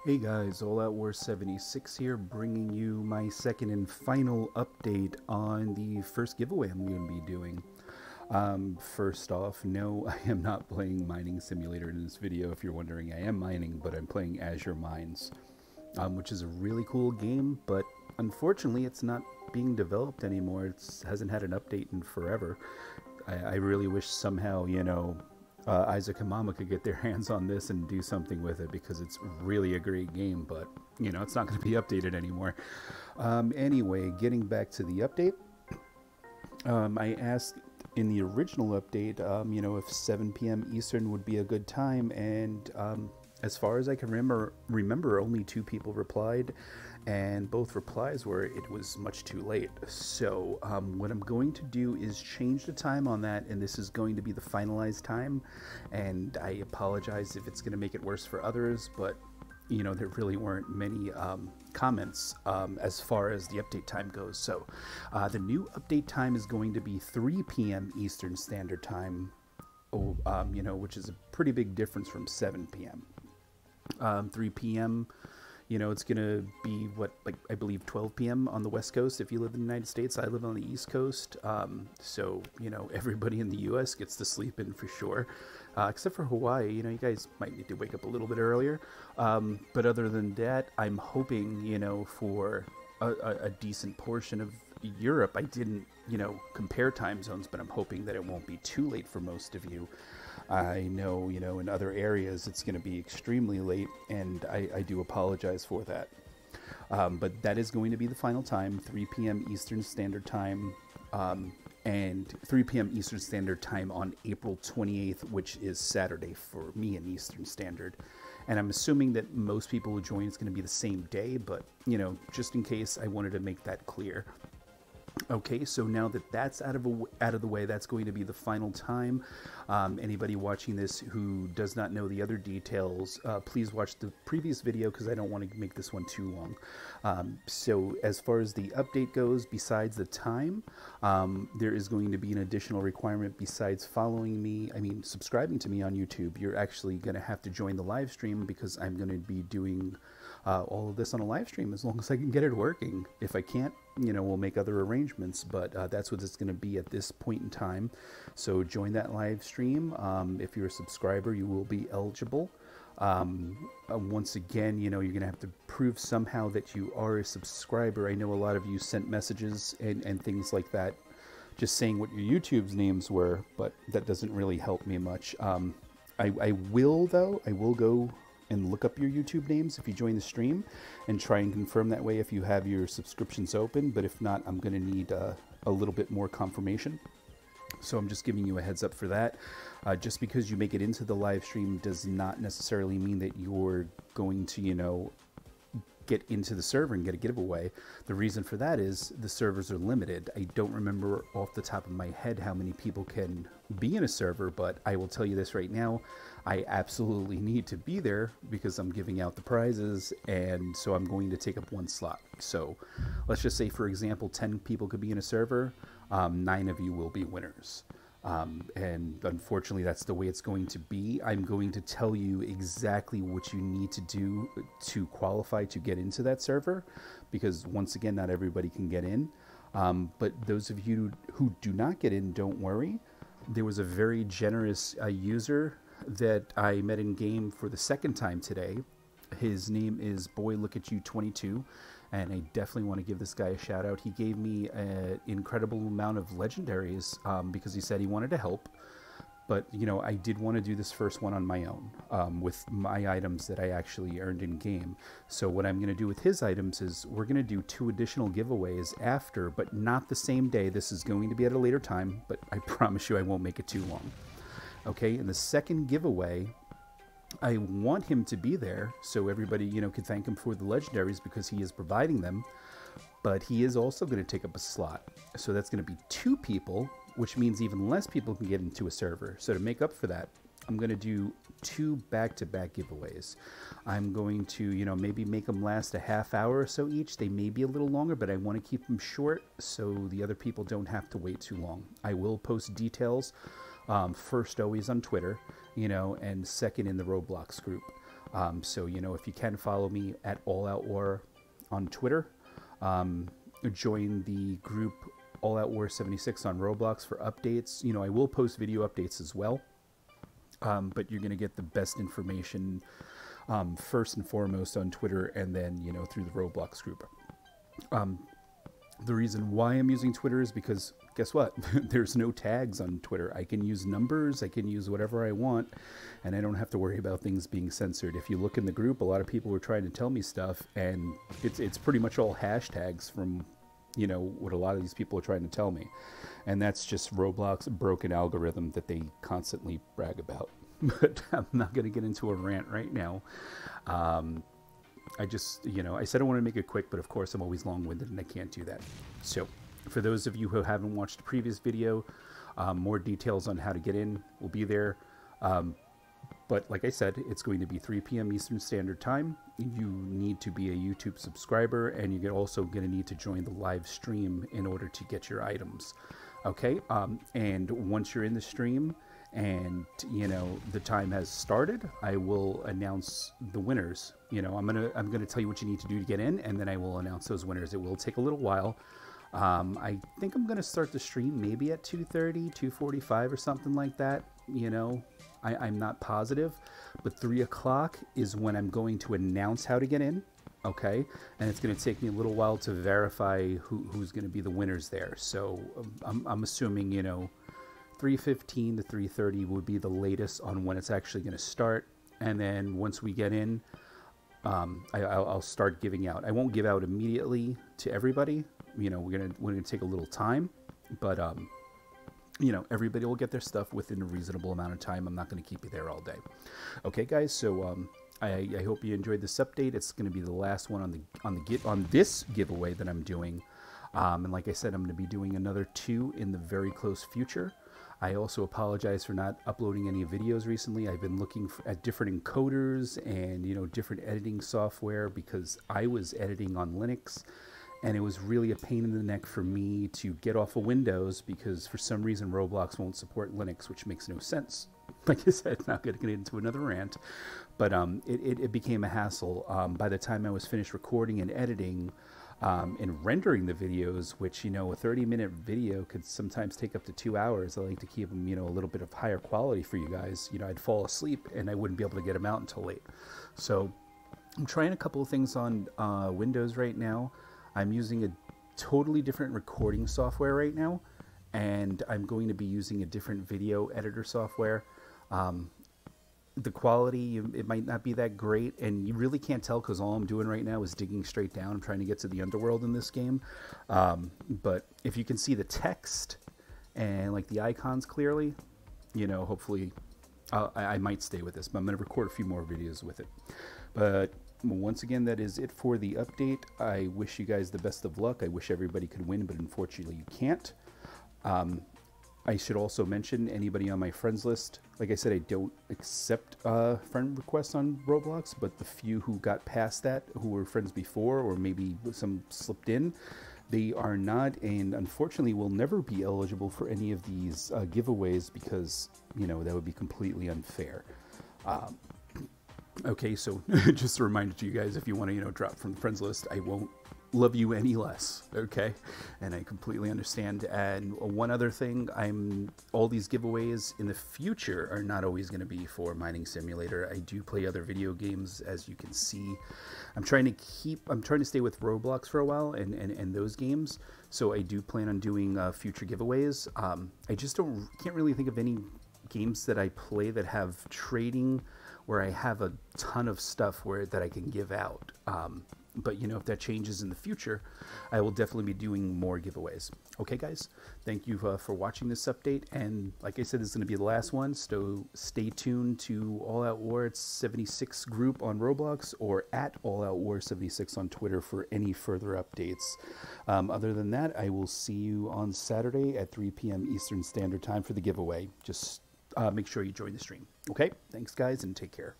Hey guys, All Out War 76 here, bringing you my second and final update on the first giveaway I'm going to be doing. First off, no, I am not playing Mining Simulator in this video. If you're wondering, I am mining, but I'm playing Azure Mines, which is a really cool game, but unfortunately it's not being developed anymore. It hasn't had an update in forever. I really wish somehow, Isaac and Mama could get their hands on this and do something with it, because it's really a great game, but it's not going to be updated anymore. Anyway, getting back to the update, I asked in the original update, if 7 p.m. Eastern would be a good time, and as far as I can remember, only 2 people replied, and both replies were it was much too late. So what I'm going to do is change the time on that, and this is going to be the finalized time, and I apologize if it's going to make it worse for others, but there really weren't many comments as far as the update time goes. So the new update time is going to be 3 p.m. Eastern Standard Time, which is a pretty big difference from 7 p.m. 3 p.m., it's going to be, I believe 12 p.m. on the West Coast if you live in the United States. I live on the East Coast, so, everybody in the U.S. gets to sleep in for sure, except for Hawaii. You guys might need to wake up a little bit earlier, but other than that, I'm hoping, for a decent portion of Europe. I didn't, compare time zones, but I'm hoping that it won't be too late for most of you. I know, in other areas it's going to be extremely late, and I do apologize for that. But that is going to be the final time, 3 p.m. Eastern Standard Time, and 3 p.m. Eastern Standard Time on April 28th, which is Saturday for me in Eastern Standard. And I'm assuming that most people who join is going to be the same day, but, just in case, I wanted to make that clear. Okay, so now that that's out of the way, that's going to be the final time. Anybody watching this who does not know the other details, please watch the previous video, because I don't want to make this one too long. So as far as the update goes, besides the time, there is going to be an additional requirement besides subscribing to me on YouTube. You're actually going to have to join the live stream, because I'm going to be doing all of this on a live stream as long as I can get it working. If I can't, we'll make other arrangements, but that's what it's going to be at this point in time. So join that live stream. If you're a subscriber, you will be eligible. Once again, you're going to have to prove somehow that you are a subscriber. I know a lot of you sent messages and things like that, just saying what your YouTube's names were, but that doesn't really help me much. I will go and look up your YouTube names if you join the stream, and try and confirm that way if you have your subscriptions open. But if not, I'm going to need a little bit more confirmation. So I'm just giving you a heads up for that. Just because you make it into the live stream does not necessarily mean that you're going to, get into the server and get a giveaway. The reason for that is the servers are limited. I don't remember off the top of my head how many people can be in a server, but I will tell you this right now, I absolutely need to be there, because I'm giving out the prizes, and so I'm going to take up 1 slot. So let's just say, for example, 10 people could be in a server, 9 of you will be winners. And unfortunately, that's the way it's going to be. I'm going to tell you exactly what you need to do to qualify to get into that server, because once again, not everybody can get in. But those of you who do not get in, don't worry. There was a very generous user that I met in game for the second time today. His name is BoyLookAtYou22, and I definitely want to give this guy a shout out. He gave me an incredible amount of legendaries, because he said he wanted to help. But, I did want to do this first one on my own, with my items that I actually earned in game. So what I'm going to do with his items is we're going to do 2 additional giveaways after, but not the same day. This is going to be at a later time, but I promise you I won't make it too long. Okay, in the second giveaway, I want him to be there so everybody, could thank him for the legendaries, because he is providing them, but he is also going to take up a slot. So that's going to be 2 people, which means even less people can get into a server. So to make up for that, I'm going to do 2 back-to-back giveaways. I'm going to, maybe make them last a half hour or so each. They may be a little longer, but I want to keep them short so the other people don't have to wait too long. I will post details, first always on Twitter, and second in the Roblox group. So, you know, if you can follow me at All Out War on Twitter, join the group All Out War 76 on Roblox for updates. You know, I will post video updates as well, but you're going to get the best information first and foremost on Twitter, and then, you know, through the Roblox group. The reason why I'm using Twitter is because, guess what? There's no tags on Twitter. I can use numbers, I can use whatever I want, and I don't have to worry about things being censored. If you look in the group, a lot of people were trying to tell me stuff, and it's pretty much all hashtags from, you know, what a lot of these people are trying to tell me. And that's just Roblox's broken algorithm that they constantly brag about. But I'm not going to get into a rant right now. I just, you know, I said I want to make it quick, but of course I'm always long-winded and I can't do that. So for those of you who haven't watched the previous video, more details on how to get in will be there. But like I said, it's going to be 3 p.m. Eastern Standard Time. You need to be a YouTube subscriber, and you're also going to need to join the live stream in order to get your items. Okay, and once you're in the stream and, you know, the time has started, I will announce the winners. You know, I'm gonna tell you what you need to do to get in, and then I will announce those winners. It will take a little while. I think I'm gonna start the stream maybe at 2:30, 2:45 or something like that. You know, I'm not positive, but 3 o'clock is when I'm going to announce how to get in. Okay, and it's going to take me a little while to verify who's going to be the winners there. So I'm assuming, you know, 3:15 to 3:30 would be the latest on when it's actually going to start. And then once we get in, I'll start giving out. I won't give out immediately to everybody. You know, we're gonna take a little time, but you know, everybody will get their stuff within a reasonable amount of time. I'm not going to keep you there all day. Okay, guys. So I hope you enjoyed this update. It's going to be the last one on this giveaway that I'm doing. And like I said, I'm going to be doing another 2 in the very close future. I also apologize for not uploading any videos recently. I've been looking at different encoders and, you know, different editing software because I was editing on Linux, and it was really a pain in the neck for me to get off of Windows because for some reason Roblox won't support Linux, which makes no sense. Like I said, not going to get into another rant, but it became a hassle. By the time I was finished recording and editing and rendering the videos, which, you know, a 30-minute video could sometimes take up to 2 hours. I like to keep them, you know, a little bit of higher quality for you guys. You know, I'd fall asleep and I wouldn't be able to get them out until late. So I'm trying a couple of things on Windows right now. I'm using a totally different recording software right now, and I'm going to be using a different video editor software. The quality, it might not be that great, and you really can't tell because all I'm doing right now is digging straight down. I'm trying to get to the underworld in this game. But if you can see the text and like the icons clearly, you know, hopefully I might stay with this, but I'm going to record a few more videos with it. But once again, that is it for the update. I wish you guys the best of luck. I wish everybody could win, but unfortunately you can't. I should also mention anybody on my friends list. Like I said, I don't accept friend requests on Roblox, but the few who got past that, who were friends before, or maybe some slipped in, they are not, and unfortunately will never be eligible for any of these giveaways because, you know, that would be completely unfair. Okay, so just a reminder to you guys, if you want to, you know, drop from the friends list, I won't love you any less, okay? And I completely understand. And one other thing, all these giveaways in the future are not always going to be for Mining Simulator. I do play other video games, as you can see. I'm trying to stay with Roblox for a while and those games. So I do plan on doing future giveaways. I just can't really think of any games that I play that have trading where I have a ton of stuff that I can give out. But, you know, if that changes in the future, I will definitely be doing more giveaways. Okay, guys, thank you for watching this update. And like I said, this is going to be the last one. So stay tuned to All Out War 76 group on Roblox or at All Out War 76 on Twitter for any further updates. Other than that, I will see you on Saturday at 3 p.m. Eastern Standard Time for the giveaway. Just make sure you join the stream. Okay, thanks, guys, and take care.